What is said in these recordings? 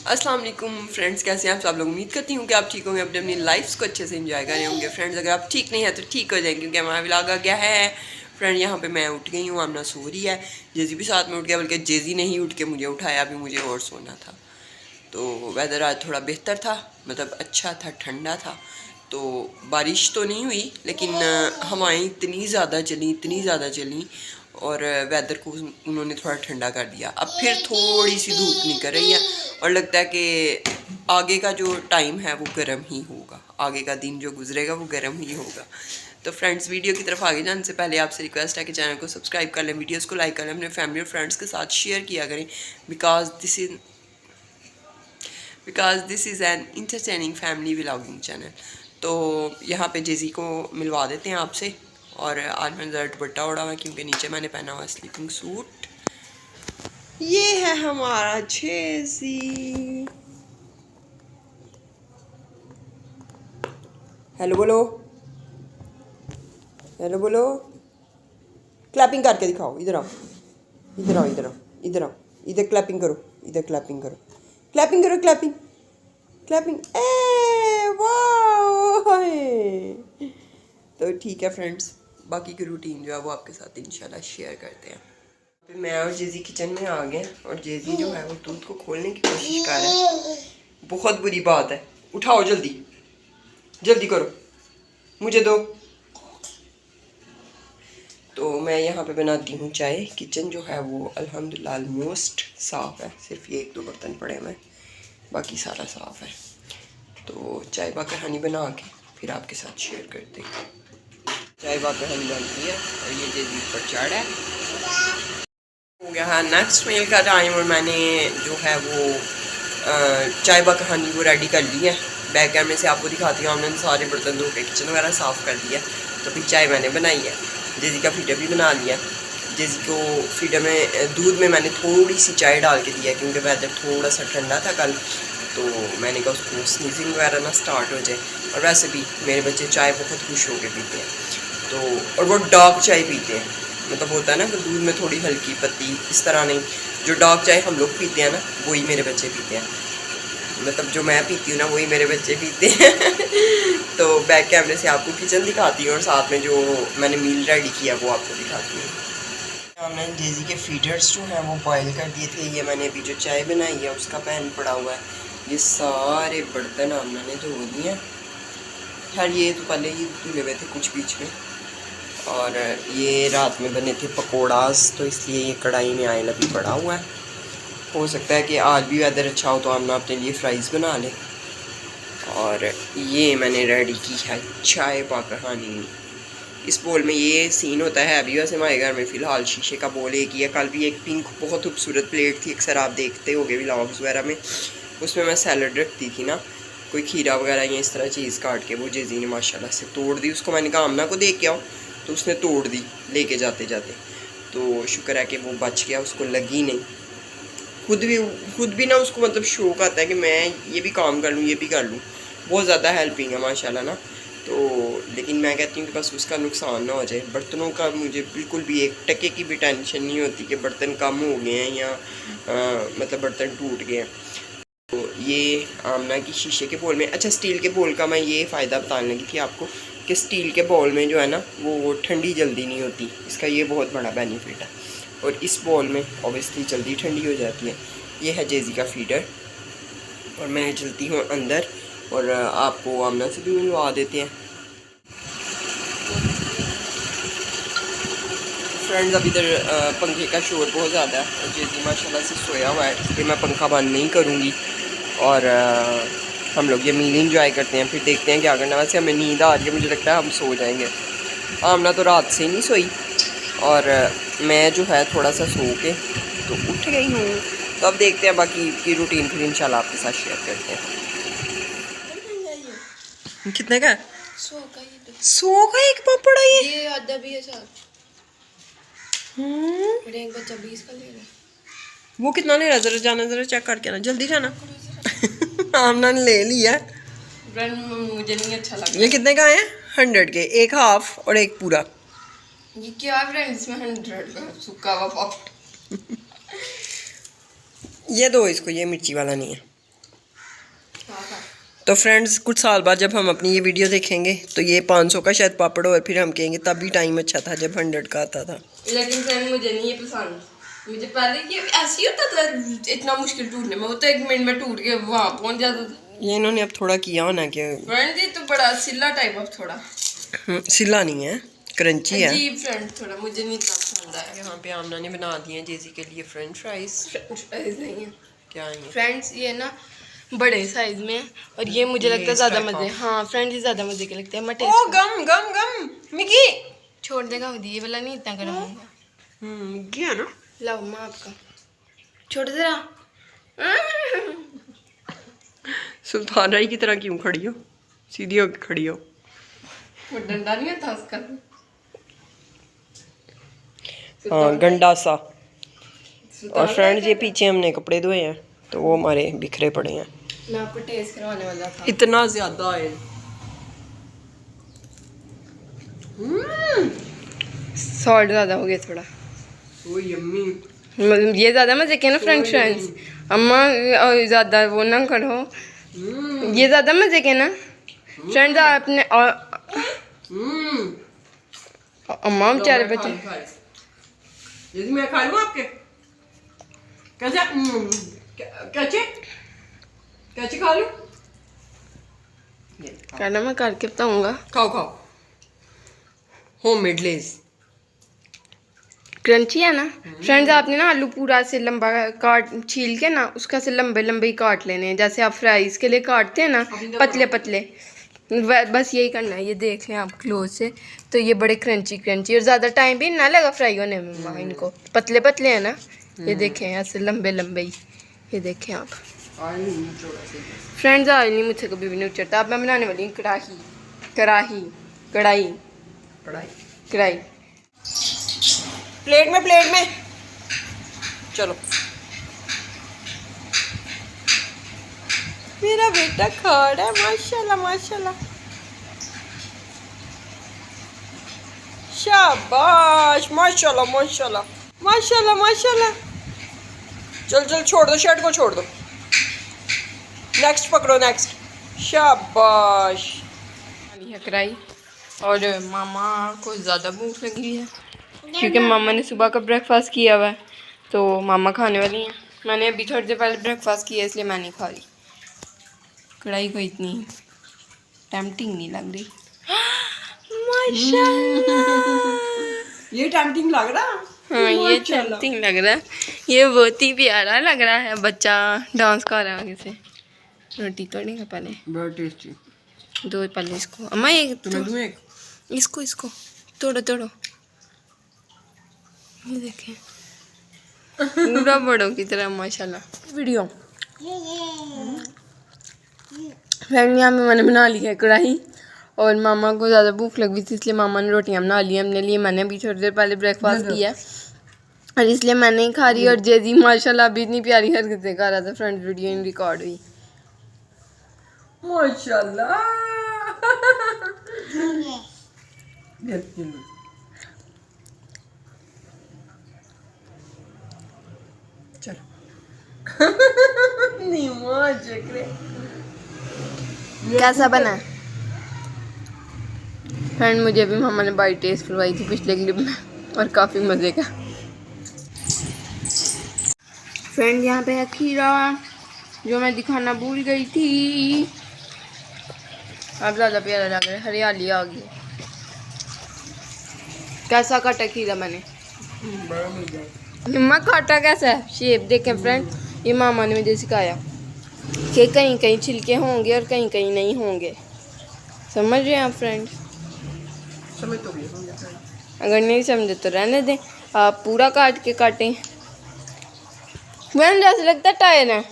अस्सलाम वालेकुम फ्रेंड्स, कैसे हैं आप सब लोग। उम्मीद करती हूँ कि आप ठीक होंगे, अपने अपनी लाइफ्स को अच्छे से एंजॉय कर रहे होंगे। फ्रेंड्स, अगर आप ठीक नहीं है तो ठीक हो जाएंगे क्योंकि हमारा व्लॉग आ गया है। फ्रेंड, यहाँ पे मैं उठ गई हूँ, आमना सो रही है, जेजी भी साथ में उठ गया, बल्कि जेजी ने ही उठ के मुझे उठाया, अभी मुझे और सोना था। तो वेदर आज थोड़ा बेहतर था, मतलब अच्छा था, ठंडा था। तो बारिश तो नहीं हुई लेकिन हवाएं इतनी ज़्यादा चली और वेदर को उन्होंने थोड़ा ठंडा कर दिया। अब फिर थोड़ी सी धूप निकल रही है और लगता है कि आगे का जो टाइम है वो गर्म ही होगा, आगे का दिन जो गुजरेगा वो गर्म ही होगा। तो फ्रेंड्स, वीडियो की तरफ आगे जाने से पहले आपसे रिक्वेस्ट है कि चैनल को सब्सक्राइब कर लें, वीडियोस को लाइक कर लें, अपने फैमिली और फ्रेंड्स के साथ शेयर किया करें, because this is an entertaining family vlogging channel. तो यहाँ पे जेजी को मिलवा देते हैं आपसे। और आज मैंने ज़रा दुपट्टा ओढ़ा हुआ है क्योंकि नीचे मैंने पहना हुआ स्लीपिंग सूट। ये है हमारा जेजी। हेलो बोलो, हेलो बोलो, क्लैपिंग करके दिखाओ। इधर आओ, इधर आओ, इधर आओ, इधर आओ, इधर क्लैपिंग करो, इधर क्लैपिंग करो, क्लैपिंग करो, क्लैपिंग क्लैपिंग। ए वाह! तो ठीक है फ्रेंड्स, बाकी की रूटीन जो है वो आपके साथ इंशाल्लाह शेयर करते हैं। फिर मैं और जेजी किचन में आ गए और जेजी जो है वो दूध को खोलने की कोशिश कर रहा है। बहुत बुरी बात है, उठाओ जल्दी, जल्दी करो, मुझे दो। तो मैं यहाँ पे बनाती हूँ चाय। किचन जो है वो अल्हम्दुलिल्लाह ऑलमोस्ट साफ़ है, सिर्फ ये 1-2 बर्तन पड़े हुए हैं, बाकी सारा साफ़ है। तो चाय बा कहानी बना के फिर आपके साथ शेयर करते हैं। चाय बा कहानी बनती है और ये जेजी पर चढ़ है। हो गया है नेक्स्ट मील का टाइम और मैंने जो है वो चाय बा कहानी वो रेडी कर ली है। बैक कैमरे से आपको दिखाती हूँ, हमने सारे बर्तन धो के किचन वगैरह साफ़ कर दिया। तो फिर चाय मैंने बनाई है, जेजी का फीडर भी बना लिया। जेजी को फीडर में दूध में मैंने थोड़ी सी चाय डाल के दिया क्योंकि वेदर थोड़ा सा ठंडा था कल। तो मैंने कहा उसको स्नीजिंग वगैरह ना स्टार्ट हो जाए। और वैसे भी मेरे बच्चे चाय बहुत खुश होकर पीते हैं, तो और वो डार्क चाय पीते हैं, मतलब होता है ना कि दूध में थोड़ी हल्की पत्ती, इस तरह नहीं। जो डार्क चाय हम लोग पीते हैं ना वही मेरे बच्चे पीते हैं, मतलब जो मैं पीती हूँ ना वही मेरे बच्चे पीते हैं। तो बैक कैमरे से आपको किचन दिखाती हूँ और साथ में जो मैंने मील रेडी किया वो आपको दिखाती हूँ। हमने जेजी के फीडर्स जो हैं वो बॉयल कर दिए थे। ये मैंने अभी जो चाय बनाई है उसका पैन पड़ा हुआ है। ये सारे बर्तन हमने धो दिए हैं। खैर ये तो पहले ही धुले हुए थे कुछ बीच में, और ये रात में बने थे पकौड़ास, तो इसलिए ये कढ़ाई में ऑयल अभी पड़ा हुआ है। हो सकता है कि आज भी वेदर अच्छा हो तो हम अपने लिए फ्राइज़ बना लें। और ये मैंने रेडी की है चाय पा कहानी। इस बोल में ये सीन होता है अभी, वैसे हमारे घर में फ़िलहाल शीशे का बोल एक ही है। कल भी एक पिंक बहुत खूबसूरत प्लेट थी, अक्सर आप देखते होगे व्लॉग्स वगैरह में, उसमें मैं सैलड रखती थी ना, कोई खीरा वगैरह या इस तरह चीज़ काट के, वो जेजी ने माशाल्लाह से तोड़ दी। उसको मैंने कहा आमना को दे के आओ, तो उसने तोड़ दी लेके जाते जाते। तो शुक्र है कि वो बच गया, उसको लगी नहीं। खुद भी ना उसको मतलब शौक आता है कि मैं ये भी काम कर लूँ, ये भी कर लूँ। बहुत ज़्यादा हेल्पिंग है माशाल्लाह ना। तो लेकिन मैं कहती हूँ कि बस उसका नुकसान ना हो जाए। बर्तनों का मुझे बिल्कुल भी 1 टके की भी टेंशन नहीं होती कि बर्तन कम हो गए हैं या मतलब बर्तन टूट गए हैं। तो ये आमना की शीशे के बोल में, अच्छा स्टील के बोल का मैं ये फ़ायदा बताने लगी थी आपको कि स्टील के बोल में जो है ना वो ठंडी जल्दी नहीं होती, इसका ये बहुत बड़ा बेनिफिट है। और इस बॉल में ऑब्वियसली जल्दी ठंडी हो जाती है। ये है जेजी का फीडर और मैं चलती हूँ अंदर और आपको आमना से भी मिलवा देते हैं। फ्रेंड्स, अभी इधर पंखे का शोर बहुत ज़्यादा है और जेजी माशाल्लाह से सोया हुआ है, इसलिए मैं पंखा बंद नहीं करूँगी और हम लोग ये मील इंजॉय करते हैं, फिर देखते हैं क्या करना। वैसे हमें नींद आ रही है, मुझे लगता है हम सो जाएंगे। आमना तो रात से ही नहीं सोई और मैं जो है थोड़ा सा सो के तो उठ गई हूँ। तो अब देखते हैं बाकी की रूटीन फिर इंशाल्लाह आपके साथ शेयर करते हैं। कितने का? 100 का एक पापड़ है ये आधा भी है साथ। एक बच्चा 20 का ले रहा है। वो कितना ले रहा है? जरा जाना, जरा चेक करके ना, जल्दी जाना। आमना ने ले लिया। मुझे नहीं अच्छा लगा। ये कितने का है? 100 के, एक हाफ और एक पूरा। ये क्या फ्रेंड, इसमें 100 का सूखा हुआ पापड़। ये दो इसको, ये मिर्ची वाला नहीं है। तो फ्रेंड्स कुछ साल बाद जब हम अपनी ये वीडियो देखेंगे तो ये 500 का शायद पापड़ और फिर हम कहेंगे तब भी टाइम अच्छा था जब 100 का आता था। लेकिन फ्रेंड मुझे नहीं ये पसंद, मुझे पहले ये ऐसे ही होता था, इतना मुश्किल टूटने में, वो तो 1 मिनट में टूट के वहाँ पहुँच जाता था। ये इन्होंने अब थोड़ा किया होना कि फ्रेंड ये तो बड़ा सिला टाइप ऑफ थोड़ा सिला नहीं है, क्रंची है। जी फ्रेंड थोड़ा मुझे नहीं इतना पसंद आया। यहाँ पे आमना ने बना दिए हैं जेजी के लिए फ्रेंच फ्राइज। नहीं है क्या है फ्रेंड्स, ये ना बड़े साइज में और ये मुझे लगता है ज़्यादा मज़े, हाँ फ्रेंड ये ज़्यादा मज़े के लगते हैं। मैं ओ गम गम गम मिकी छोड़ देगा ये वाला नहीं इतना गर्म होगा। मिकी है ना, लाओ माँ आपका छोड़ दे रहा। सुल्तान राय की तरह क्यों खड़ी हो, सीधी होकर खड़ी हो। वो डंडा नहीं होता उसका, हाँ गंडा सा। और फ्रेंड्स ये पीछे हमने कपड़े धोए हैं तो वो हमारे बिखरे पड़े हैं। मैं आपको टेस्ट करवाने वाला था। इतना ज्यादा है। सॉल्ट ज़्यादा हो गया थोड़ा। ओ यम्मी। ये ज़्यादा मज़े के ना फ्रेंड्स। अम्मा ज़्यादा वो ना करो, ये ज़्यादा मज़े के ना फ्रेंड्स। आपने अम्मा बेचारे बच्चे यदि मैं खा लूँ आपके कैसे कैसे कैसे खा लूँ, कहना मैं करके बताऊँगा। खाओ खाओ। होममेड लेज क्रंची है ना फ्रेंड्स। आपने ना आलू पूरा से लंबा काट छील के ना उसका से लंबे लंबे ही काट लेने हैं, जैसे आप फ्राइज के लिए काटते हैं ना पतले पतले, बस यही करना है। ये देख लें आप क्लोज से तो ये बड़े क्रंची क्रंची और ज़्यादा टाइम भी ना लगा फ्राई होने में। माँ इनको पतले पतले हैं ना, ये देखें ऐसे लंबे लंबे ही, ये देखें आप फ्रेंड्स। ऑयल नहीं मुझसे कभी भी नहीं उचरता। अब मैं बनाने वाली हूँ कढ़ाई कढ़ाई कढ़ाई कढ़ाई कढ़ाई। प्लेट में चलो। मेरा बेटा खा रहा है माशाल्लाह माशाल्लाह। शाबाश माशाल्लाह माशाल्लाह माशाल्लाह माशाल्लाह। चल चल छोड़ दो, शर्ट को छोड़ दो। नेक्स्ट पकड़ो नेक्स्ट। शाबाश। कढ़ाई और मामा को ज़्यादा भूख लगी है क्योंकि मामा ने सुबह का ब्रेकफास्ट किया हुआ है तो मामा खाने वाली हैं। मैंने अभी थोड़ी देर पहले ब्रेकफास्ट किया इसलिए मैं नहीं खा रही। कढ़ाई को इतनी टेम्पटिंग नहीं लग रही। माशाल्लाह ये टेम्पटिंग लग रहा है। हाँ ये टेम्पटिंग लग रहा है। ये बहुत ही प्यारा लग रहा है। बच्चा डांस कर रहा है आगे से। रोटी तोड़ेगा पहले, बहुत टेस्टी। दो पहले इसको अम्मा, एक तुम्हें दूँ एक? इसको तोड़ो तोड़ो। ये देखें पूरा बड़ों की तरह माशाल्लाह। वीडियो फ्रेंड यहाँ पे मैंने बना ली है कढ़ाई और मामा को ज़्यादा भूख लगी थी इसलिए मामा ने रोटियाँ बना ली अपने लिए। मैंने अभी थोड़ी देर पहले ब्रेकफास्ट किया और इसलिए मैं नहीं खा रही। और जेजी माशाल्लाह अभी इतनी प्यारी हरकतें कर रहा था फ्रेंड। वीडियो इन रिकॉर्ड हुई माशाल्लाह। चलो कैसा बना फ्रेंड? मुझे भी मामा ने बाई टेस्ट करवाई थी पिछले क्लिप में और काफ़ी मज़े का। फ्रेंड यहाँ पे है खीरा जो मैं दिखाना भूल गई थी। अब ज़्यादा प्यारा लग रहा है, हरियाली आ गई। कैसा काटा खीरा मैंने? मम्मा काटा कैसा है? शेप देखें फ्रेंड, ये मामा ने मुझे सिखाया कि कहीं कहीं छिलके होंगे और कहीं कहीं नहीं होंगे। समझ रहे हैं आप फ्रेंड? समझ तो गई। अगर नहीं समझे तो रहने दें, आप पूरा काट के काटें। फ्रेंड जैसे लगता है टायर है।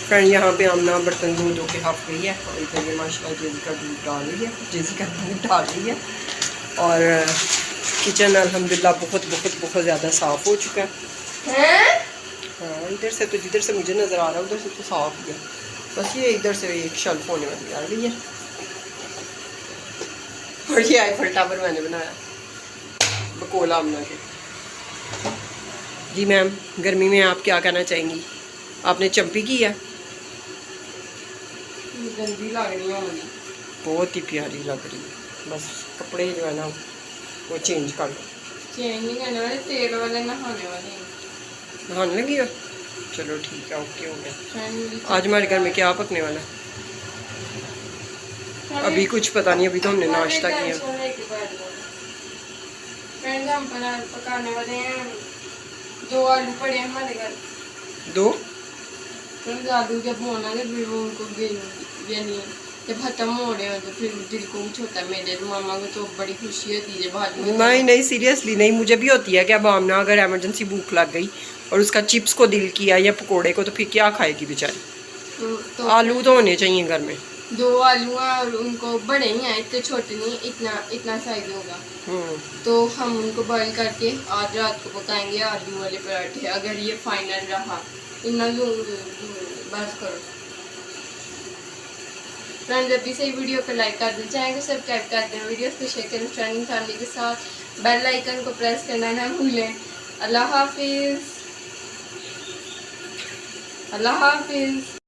फ्रेंड यहाँ पे आमना बर्तन धो के हाफ गई है और इधर ये माशाल्लाह जेजी का दूध डाल रही है, जेजी का दूध डाल रही है। और किचन अल्हम्दुलिल्लाह बहुत बहुत बहुत ज़्यादा साफ़ हो चुका है। हाँ इधर से तो जिधर से मुझे नज़र आ रहा है उधर से तो साफ़ ही है, बस ये इधर से एक शेल्फ होने वाली आ रही है। और ये आईफल टावर मैंने बनाया बकोला आमना के। जी मैम, गर्मी में आप क्या कहना चाहेंगी? आपने चंपी की है? गंदी लग रही है मुझे। बहुत ही प्यारी लग रही है, बस कपड़े जो है ना वो चेंज कर लो। चेंज नहीं करने वाले, तेल वाले नहाने वाले हैं। नहाने लगी हो? चलो ठीक है, ओके हो गया। फ्रेंड आज हमारे घर में क्या पकने वाला है? अभी कुछ पता नहीं, अभी तो हमने नाश्ता किया। फ्रेंड हम पकाने वाले हैं 2 आलू पड़े हैं हमारे घर। 2 फ्रेंड आलू जब होना फिर वो उनको यानी जब खत्म हो रहे हो तो फिर दिल को कुछ होता है। मेरे मामा को तो बड़ी खुशी होती है जब आलू नहीं नहीं, सीरियसली नहीं, मुझे भी होती है कि अब आमना अगर इमरजेंसी भूख लग गई और उसका चिप्स को दिल किया या पकोड़े को, तो फिर क्या खाएगी बेचारी। तो आलू तो होने चाहिए घर में। 2 आलू और उनको बड़े ही हैं, इतने छोटे नहीं, इतना साइज होगा। तो हम उनको बॉईल करके आज रात को पकाएंगे आलू वाले पराठे। अगर ये फाइनल रहा इतना बस करो फ्रेंड्स। अभी से ही वीडियो को लाइक कर दें, चैनल को सब्सक्राइब कर दें, वीडियोस को शेयर करें फ्रेंड फैमिली के साथ, बेल आइकन को प्रेस करना ना भूलें। अल्लाह हाफिज़। अल्लाह हाफिज़।